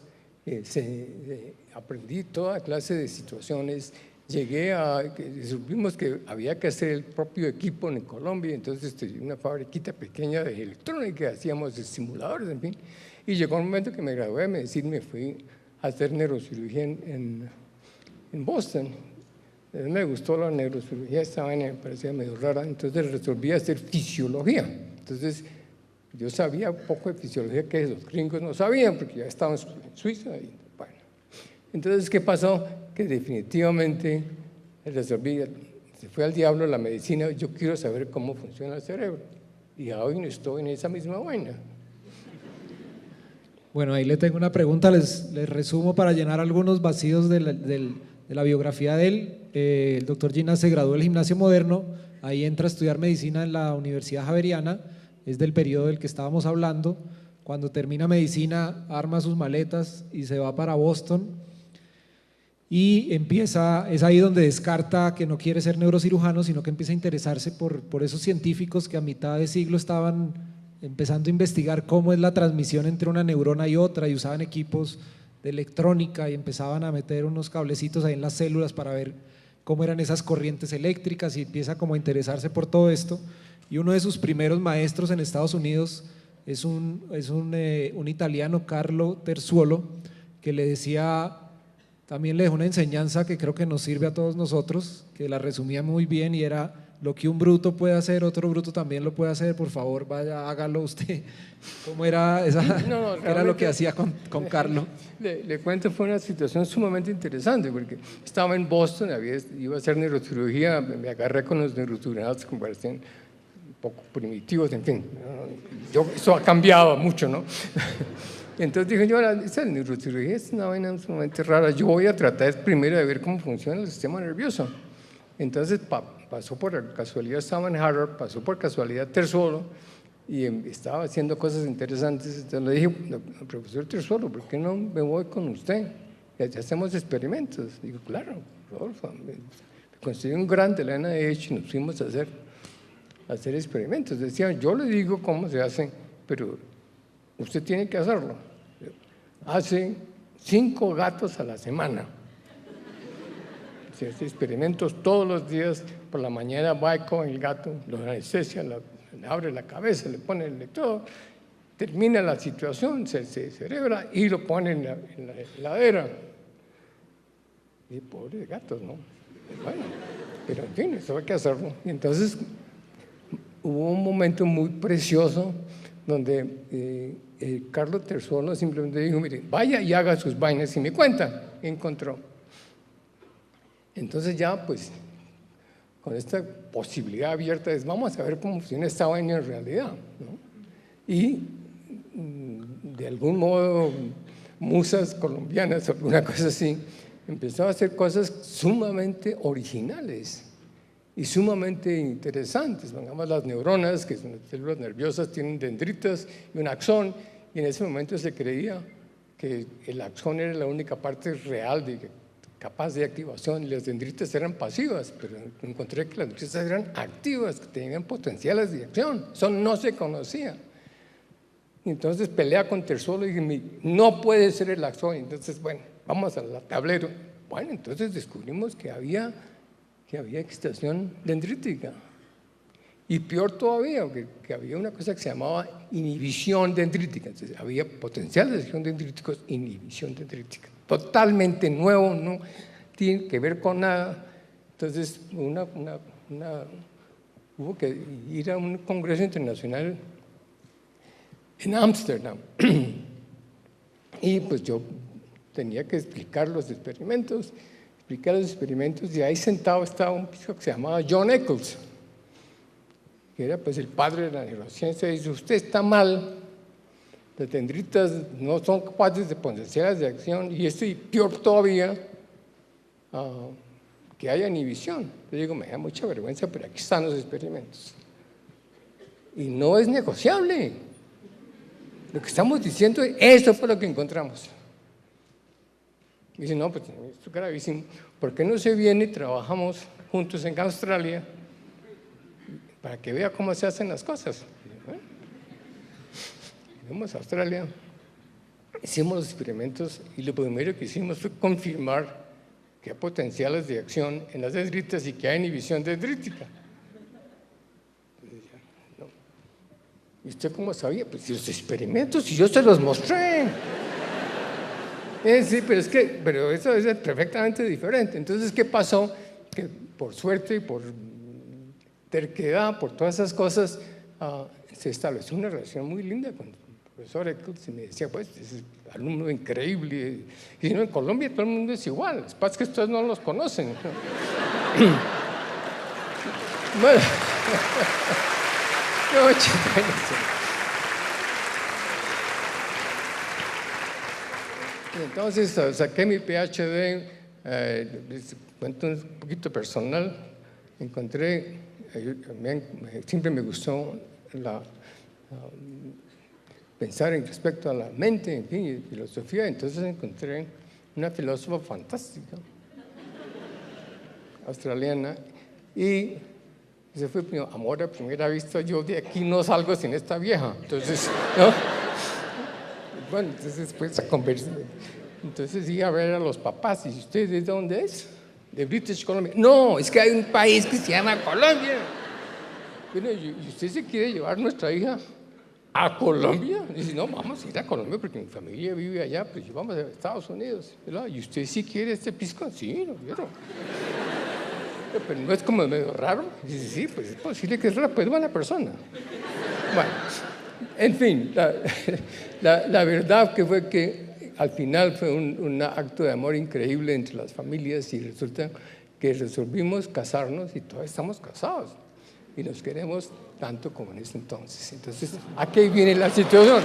S6: aprendí toda clase de situaciones. Supimos que había que hacer el propio equipo en Colombia, entonces una fabriquita pequeña de electrónica, hacíamos simuladores, en fin. Y llegó un momento que me gradué de medicina y me fui a hacer neurocirugía en Boston. Me gustó la neurocirugía, esta vaina me parecía medio rara, entonces resolví hacer fisiología. Entonces yo sabía un poco de fisiología que los gringos no sabían, porque ya estaban en Suiza. Y, bueno. Entonces, ¿qué pasó? Que definitivamente resolví, se fue al diablo la medicina, yo quiero saber cómo funciona el cerebro. Y hoy no estoy en esa misma vaina.
S5: Bueno, ahí le tengo una pregunta, les resumo para llenar algunos vacíos de la biografía de él. El doctor Ginás se graduó del Gimnasio Moderno, ahí entra a estudiar medicina en la Universidad Javeriana, es del periodo del que estábamos hablando. Cuando termina medicina, arma sus maletas y se va para Boston. Y es ahí donde descarta que no quiere ser neurocirujano, sino que empieza a interesarse por esos científicos que a mitad de siglo estaban empezando a investigar cómo es la transmisión entre una neurona y otra, y usaban equipos de electrónica y empezaban a meter unos cablecitos ahí en las células para ver cómo eran esas corrientes eléctricas, y empieza como a interesarse por todo esto. Y uno de sus primeros maestros en Estados Unidos es un italiano, Carlo Terzuolo, que le decía… También le dejó una enseñanza que creo que nos sirve a todos nosotros, que la resumía muy bien, y era: lo que un bruto puede hacer, otro bruto también lo puede hacer, por favor, vaya, hágalo usted. ¿Cómo era esa? Era lo que hacía con Carlo.
S6: Le cuento, fue una situación sumamente interesante, porque estaba en Boston, iba a hacer neurocirugía, me agarré con los neurocirujanos que me parecían un poco primitivos, en fin. Eso ha cambiado mucho, ¿no? Entonces dije yo, esa neurocirugía es una vaina sumamente rara, yo voy a tratar primero de ver cómo funciona el sistema nervioso. Entonces pasó por casualidad, estaba en Harvard, pasó por casualidad Terzuolo, y estaba haciendo cosas interesantes. Entonces le dije al profesor Terzuolo, ¿por qué no me voy con usted? Y hacemos experimentos. Digo, claro, Rodolfo, me conseguí un grant de la NIH y nos fuimos a hacer experimentos. Decía, yo le digo cómo se hace, pero usted tiene que hacerlo. Hace 5 gatos a la semana. Se hace experimentos todos los días. Por la mañana va con el gato, lo anestesia, le abre la cabeza, le pone el electrodo, termina la situación, se cerebra y lo pone en la heladera. Y pobres gatos, ¿no? Bueno, pero en fin, eso hay que hacerlo. Y entonces hubo un momento muy precioso donde Carlo Terzuolo simplemente dijo, mire, vaya y haga sus vainas y me cuenta. Y encontró. Entonces ya, pues, con esta posibilidad abierta, vamos a ver cómo funciona esta vaina en realidad, ¿no? Y de algún modo, musas colombianas o alguna cosa así, empezó a hacer cosas sumamente originales y sumamente interesantes. Pongamos las neuronas, que son las células nerviosas, tienen dendritas y un axón, y en ese momento se creía que el axón era la única parte real capaz de activación, y las dendritas eran pasivas, pero encontré que las dendritas eran activas, que tenían potenciales de acción. Eso no se conocía. Entonces pelea con Terzuolo y dije, no puede ser el axón. Entonces, bueno, vamos al tablero. Bueno, entonces descubrimos que había excitación dendrítica. Y peor todavía, que había una cosa que se llamaba inhibición dendrítica. Entonces, había potenciales de acción dendríticos, inhibición dendrítica. Totalmente nuevo, no tiene que ver con nada. Entonces, hubo que ir a un congreso internacional en Ámsterdam. Y pues yo tenía que explicar los experimentos, y ahí sentado estaba un piso que se llamaba John Eccles, que era pues el padre de la neurociencia, y dice: usted está mal, las dendritas no son capaces de potenciales de acción, y esto, y peor todavía, que haya inhibición. Yo digo, me da mucha vergüenza, pero aquí están los experimentos. Y no es negociable. Lo que estamos diciendo es, eso fue lo que encontramos. Y dice, no, pues esto es gravísimo. ¿Por qué no se viene y trabajamos juntos en Australia para que vea cómo se hacen las cosas? Fuimos a Australia, hicimos los experimentos y lo primero que hicimos fue confirmar que hay potenciales de acción en las dendritas y que hay inhibición dendrítica. No. ¿Y usted cómo sabía? Pues si los experimentos, y yo se los mostré. Sí, pero eso es perfectamente diferente. Entonces, ¿qué pasó? Que por suerte y por terquedad, por todas esas cosas, se estableció una relación muy linda con el profesor Eccles, y me decía, pues, es alumno increíble. Y si no, en Colombia todo el mundo es igual, es que ustedes no los conocen. Bueno, no, entonces saqué mi PhD, les cuento un poquito personal, encontré, siempre me gustó pensar en respecto a la mente, en fin, y filosofía, entonces encontré una filósofa fantástica, australiana, y ese fue mi amor a primera vista. Yo de aquí no salgo sin esta vieja, entonces, ¿no? Bueno, entonces pues a conversar. Entonces iba a ver a los papás, y ¿usted de dónde es? De British Columbia. No, es que hay un país que se llama Colombia. Bueno, ¿y usted se quiere llevar nuestra hija a Colombia? Dice, no, vamos a ir a Colombia porque mi familia vive allá, pues vamos a Estados Unidos, ¿verdad? ¿Y usted sí quiere este pisco? Sí, lo quiero. Pero no es como medio raro. Dice, sí, pues es posible que es raro, pues buena persona. Bueno, en fin, la verdad que fue que al final fue un acto de amor increíble entre las familias, y resulta que resolvimos casarnos y todavía estamos casados y nos queremos tanto como en ese entonces. Entonces, aquí viene la situación.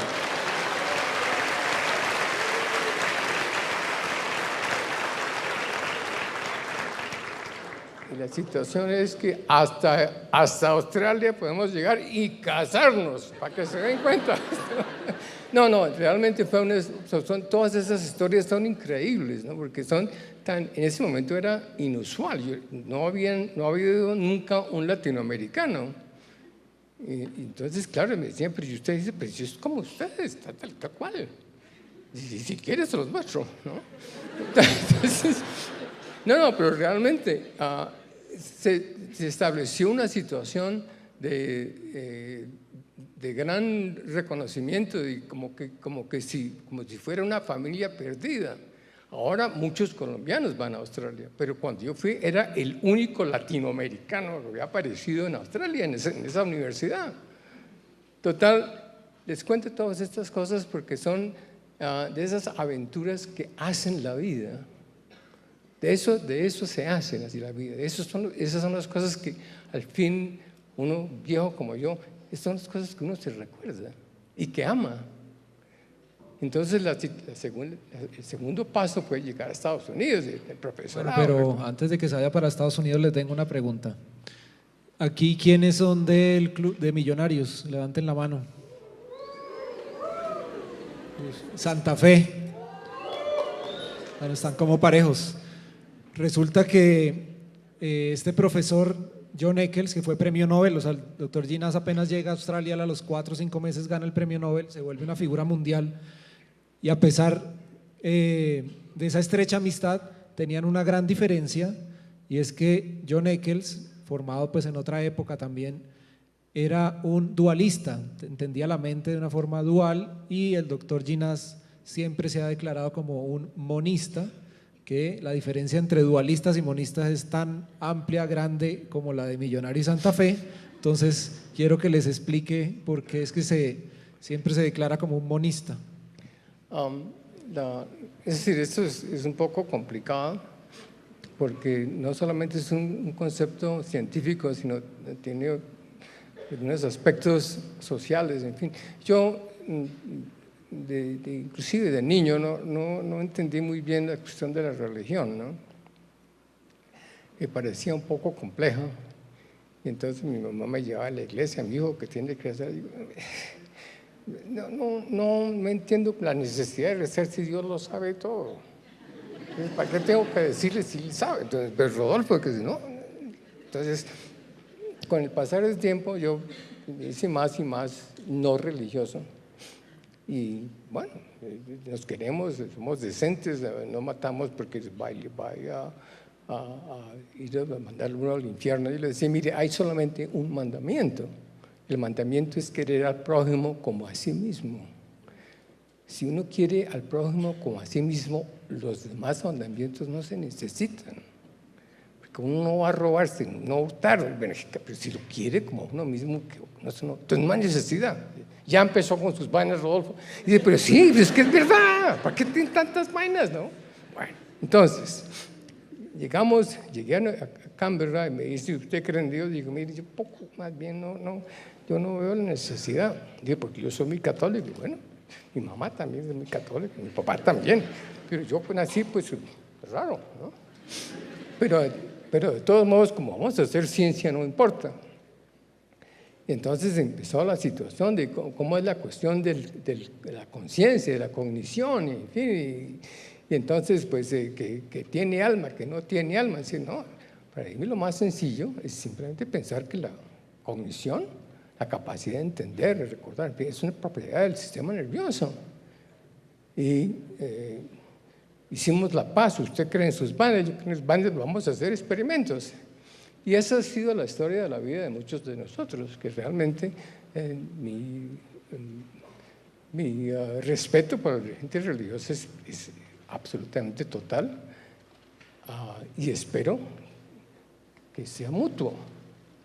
S6: Y la situación es que hasta Australia podemos llegar y casarnos, para que se den cuenta. No, realmente todas esas historias son increíbles, ¿no? Porque en ese momento era inusual. No había habido nunca un latinoamericano. Y entonces, claro, me decían, pero usted dice, pues yo es como ustedes, tal cual. Y si quieres se los muestro, ¿no? Entonces, no, pero realmente se estableció una situación de gran reconocimiento, y como si fuera una familia perdida. Ahora muchos colombianos van a Australia, pero cuando yo fui era el único latinoamericano que había aparecido en Australia, en esa universidad. Total, les cuento todas estas cosas porque son de esas aventuras que hacen la vida. De eso se hace así la vida. Esas son las cosas que al fin uno viejo como yo, son las cosas que uno se recuerda y que ama. Entonces el segundo paso fue llegar a Estados Unidos, el profesorado.
S5: Pero antes de que se vaya para Estados Unidos le tengo una pregunta. Aquí, ¿quiénes son del club de millonarios? Levanten la mano. Santa Fe. Bueno, están como parejos. Resulta que este profesor John Eccles, que fue premio Nobel, o sea, el doctor Ginás apenas llega a Australia, a los 4 o 5 meses gana el premio Nobel, se vuelve una figura mundial, y a pesar de esa estrecha amistad, tenían una gran diferencia, y es que John Eccles, formado pues en otra época también, era un dualista, entendía la mente de una forma dual, y el doctor Ginás siempre se ha declarado como un monista, que la diferencia entre dualistas y monistas es tan amplia, grande como la de Millonario y Santa Fe. Entonces quiero que les explique por qué es que siempre se declara como un monista.
S6: Es decir, esto es un poco complicado porque no solamente es un concepto científico, sino tiene algunos aspectos sociales, en fin. Yo, inclusive de niño, no entendí muy bien la cuestión de la religión, ¿no? Me parecía un poco compleja. Y entonces mi mamá me llevaba a la iglesia, mi hijo, ¿qué tiene que hacer? Digo, no entiendo la necesidad de rezar si Dios lo sabe todo. ¿Para qué tengo que decirle si él sabe? Entonces, pero Rodolfo, que si no. Entonces, con el pasar del tiempo, yo me hice más y más no religioso. Y bueno, nos queremos, somos decentes, no matamos porque vaya a ir a mandarle uno al infierno. Y le decía, mire, hay solamente un mandamiento. El mandamiento es querer al prójimo como a sí mismo. Si uno quiere al prójimo como a sí mismo, los demás mandamientos no se necesitan. Porque uno no va a robarse, no hurtar, pero si lo quiere como a uno mismo, entonces no hay necesidad. Ya empezó con sus vainas, Rodolfo. Y dice, pero sí, es que es verdad, ¿para qué tienen tantas vainas, no? Bueno, entonces, llegué a Canberra y me dice, ¿usted cree en Dios? Digo, mire, yo poco, más bien, yo no veo la necesidad. Digo, porque yo soy muy católico. Bueno, mi mamá también es muy católica, mi papá también. Pero yo nací, pues, raro, ¿no? Pero de todos modos, como vamos a hacer ciencia, no importa. Y entonces empezó la situación de cómo es la cuestión de la conciencia, de la cognición, en fin. Y entonces, pues, que tiene alma, que no tiene alma. Decir, no, para mí lo más sencillo es simplemente pensar que la cognición, la capacidad de entender, de recordar, es una propiedad del sistema nervioso. Y hicimos la paz, usted cree en sus bandas, yo creo en sus bandas, vamos a hacer experimentos. Y esa ha sido la historia de la vida de muchos de nosotros, que realmente mi respeto para la gente religiosa es absolutamente total, y espero que sea mutuo.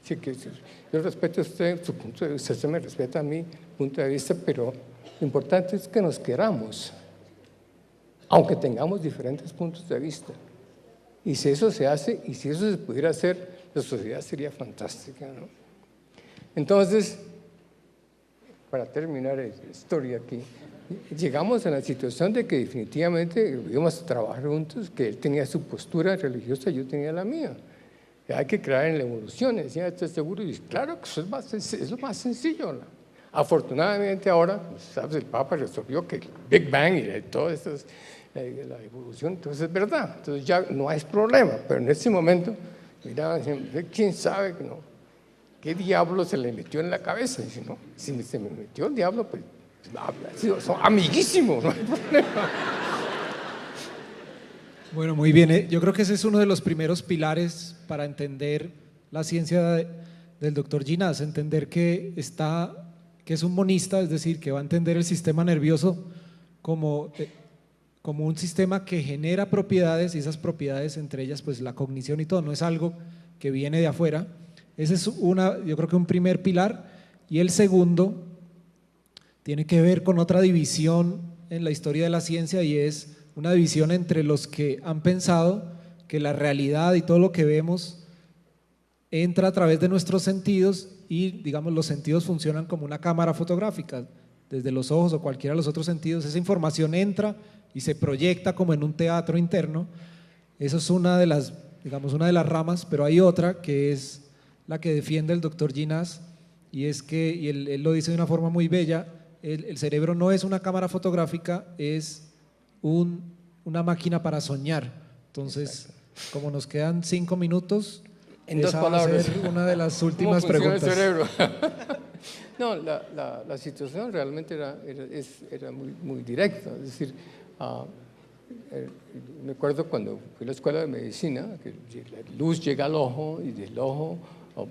S6: Así que yo respeto a usted su punto de vista, usted me respeta a mi punto de vista, pero lo importante es que nos queramos, aunque tengamos diferentes puntos de vista. Y si eso se hace, y si eso se pudiera hacer, la sociedad sería fantástica, ¿no? Entonces, para terminar la historia aquí, llegamos a la situación de que definitivamente íbamos a trabajar juntos, que él tenía su postura religiosa, yo tenía la mía. Hay que creer en la evolución, decía, ¿estás seguro? Y claro que eso es lo más sencillo, ¿no? Afortunadamente ahora, pues, ¿sabes? El Papa resolvió que el Big Bang y todo esto es la evolución, entonces es verdad, entonces ya no hay problema, pero en ese momento miraban, ¿quién sabe? ¿No? ¿Qué diablo se le metió en la cabeza? Dice, no, si se me metió el diablo, pues son amiguísimos, no hay problema. Bueno,
S5: muy bien, yo creo que ese es uno de los primeros pilares para entender la ciencia del doctor Ginás, entender que es un monista, es decir, que va a entender el sistema nervioso como un sistema que genera propiedades, y esas propiedades, entre ellas pues la cognición y todo, no es algo que viene de afuera. Ese es yo creo que un primer pilar. Y el segundo tiene que ver con otra división en la historia de la ciencia, y es una división entre los que han pensado que la realidad y todo lo que vemos entra a través de nuestros sentidos, y digamos los sentidos funcionan como una cámara fotográfica, desde los ojos o cualquiera de los otros sentidos, esa información entra y se proyecta como en un teatro interno. Eso es una de las ramas, pero hay otra que es la que defiende el doctor Ginás, y es que, y él lo dice de una forma muy bella, el cerebro no es una cámara fotográfica, es una máquina para soñar. Entonces, como nos quedan 5 minutos,
S6: en dos palabras,
S5: va a ser una de las últimas preguntas.
S6: ¿Cómo funciona el cerebro? No, la situación realmente era muy directa, es decir, me acuerdo cuando fui a la escuela de medicina, que la luz llega al ojo, y del ojo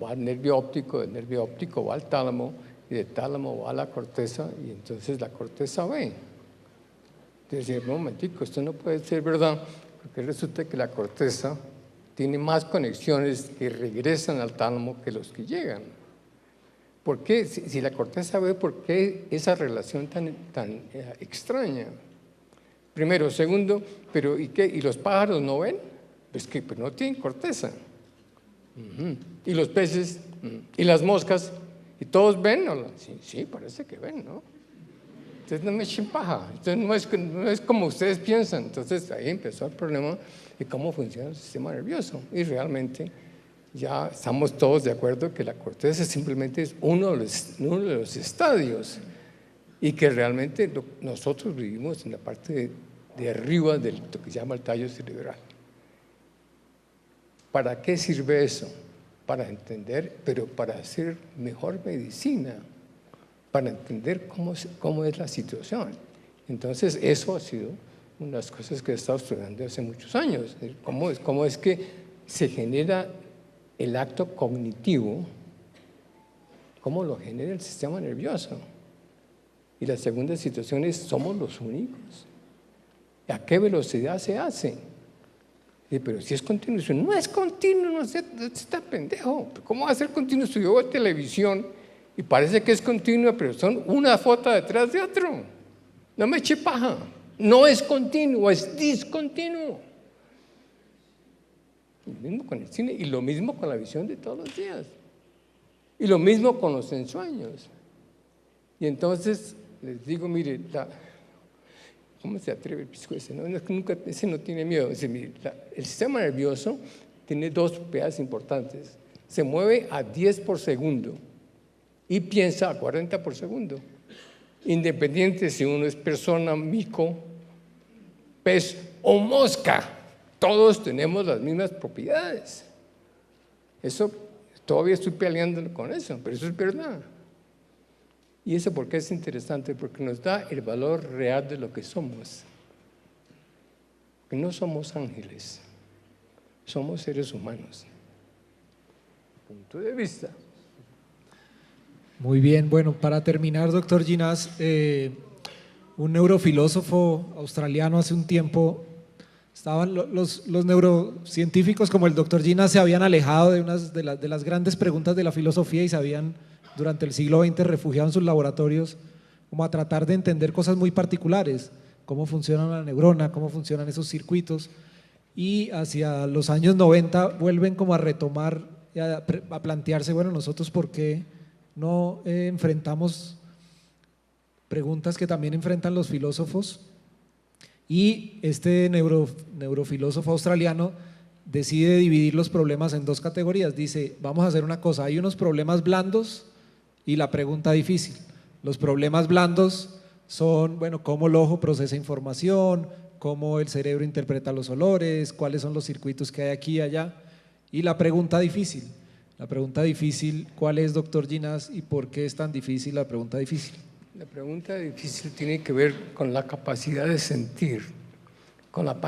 S6: va al nervio óptico, del nervio óptico va al tálamo, y del tálamo va a la corteza, y entonces la corteza ve. Entonces, un momentico, esto no puede ser verdad, porque resulta que la corteza tiene más conexiones que regresan al tálamo que los que llegan. ¿Por qué? Si la corteza ve por qué esa relación tan extraña. Primero. Segundo, pero ¿y qué? ¿Y los pájaros no ven? Pues que pues no tienen corteza. ¿Y los peces? ¿Y las moscas? ¿Y todos ven? Sí, parece que ven, ¿no? Entonces no me echen paja. Entonces no es como ustedes piensan. Entonces ahí empezó el problema de cómo funciona el sistema nervioso. Y realmente ya estamos todos de acuerdo que la corteza simplemente es uno de los estadios y que realmente nosotros vivimos en la parte de arriba de lo que se llama el tallo cerebral. ¿Para qué sirve eso? Para entender, pero para hacer mejor medicina, para entender cómo es la situación. Entonces, eso ha sido una de las cosas que he estado estudiando hace muchos años. Cómo es que se genera el acto cognitivo, cómo lo genera el sistema nervioso. Y la segunda situación es, ¿somos los únicos? ¿A qué velocidad se hace? Pero si es continuo, no es continuo, no está pendejo. ¿Cómo va a ser continuo? Si yo veo televisión y parece que es continuo, pero son una foto detrás de otro. No me eche paja. No es continuo, es discontinuo. Lo mismo con el cine y lo mismo con la visión de todos los días. Y lo mismo con los ensueños. Y entonces les digo, mire, ¿cómo se atreve el pisco ese? No, ese no tiene miedo. El sistema nervioso tiene dos propiedades importantes. Se mueve a 10 por segundo y piensa a 40 por segundo. Independiente si uno es persona, mico, pez o mosca, todos tenemos las mismas propiedades. Eso, todavía estoy peleando con eso, pero eso es verdad. ¿Y eso por qué es interesante? Porque nos da el valor real de lo que somos. Que no somos ángeles, somos seres humanos. Punto de vista.
S5: Muy bien, bueno, para terminar, doctor Ginás, un neurofilósofo australiano hace un tiempo, estaban los neurocientíficos como el doctor Ginás se habían alejado de las grandes preguntas de la filosofía y se habían durante el siglo XX refugiado en sus laboratorios como a tratar de entender cosas muy particulares, cómo funciona la neurona, cómo funcionan esos circuitos, y hacia los años 90 vuelven como a retomar, a plantearse, bueno, nosotros por qué no enfrentamos preguntas que también enfrentan los filósofos, y este neurofilósofo australiano decide dividir los problemas en dos categorías. Dice, vamos a hacer una cosa, hay unos problemas blandos y la pregunta difícil. Los problemas blandos son, bueno, cómo el ojo procesa información, cómo el cerebro interpreta los olores, cuáles son los circuitos que hay aquí y allá. Y la pregunta difícil, ¿cuál es, doctor Ginás, y por qué es tan difícil la pregunta difícil?
S6: La pregunta difícil tiene que ver con la capacidad de sentir, con la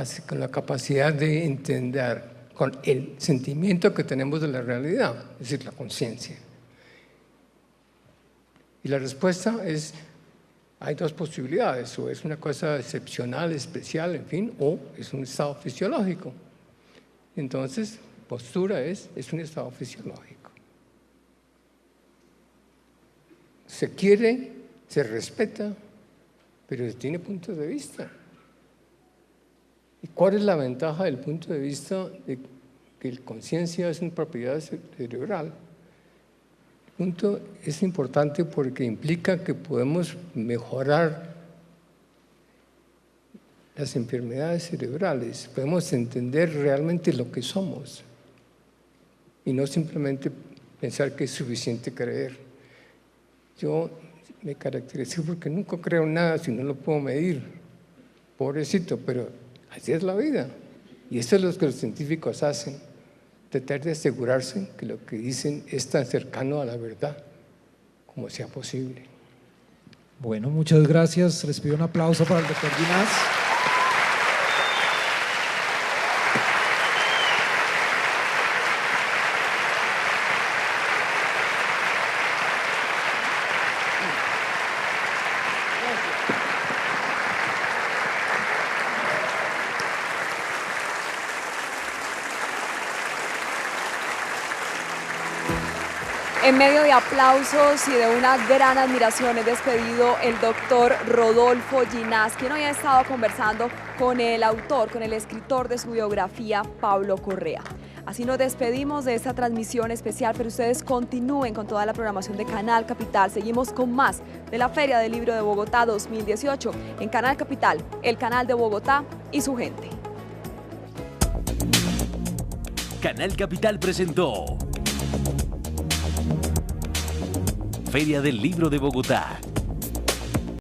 S6: capacidad de entender, con el sentimiento que tenemos de la realidad, es decir, la conciencia. Y la respuesta es, hay dos posibilidades, o es una cosa excepcional, especial, en fin, o es un estado fisiológico. Entonces, postura es un estado fisiológico. Se quiere, se respeta, pero tiene puntos de vista. ¿Y cuál es la ventaja del punto de vista de que la conciencia es una propiedad cerebral? El punto es importante porque implica que podemos mejorar las enfermedades cerebrales, podemos entender realmente lo que somos y no simplemente pensar que es suficiente creer. Yo me caracterizo porque nunca creo en nada si no lo puedo medir. Pobrecito, pero así es la vida. Y eso es lo que los científicos hacen, tratar de asegurarse que lo que dicen es tan cercano a la verdad como sea posible.
S5: Bueno, muchas gracias. Les pido un aplauso para el doctor Ginás.
S2: En medio de aplausos y de una gran admiración es despedido el doctor Rodolfo Ginás, quien hoy ha estado conversando con el autor, con el escritor de su biografía, Pablo Correa. Así nos despedimos de esta transmisión especial, pero ustedes continúen con toda la programación de Canal Capital. Seguimos con más de la Feria del Libro de Bogotá 2018 en Canal Capital, el canal de Bogotá y su gente.
S1: Canal Capital presentó Feria del Libro de Bogotá.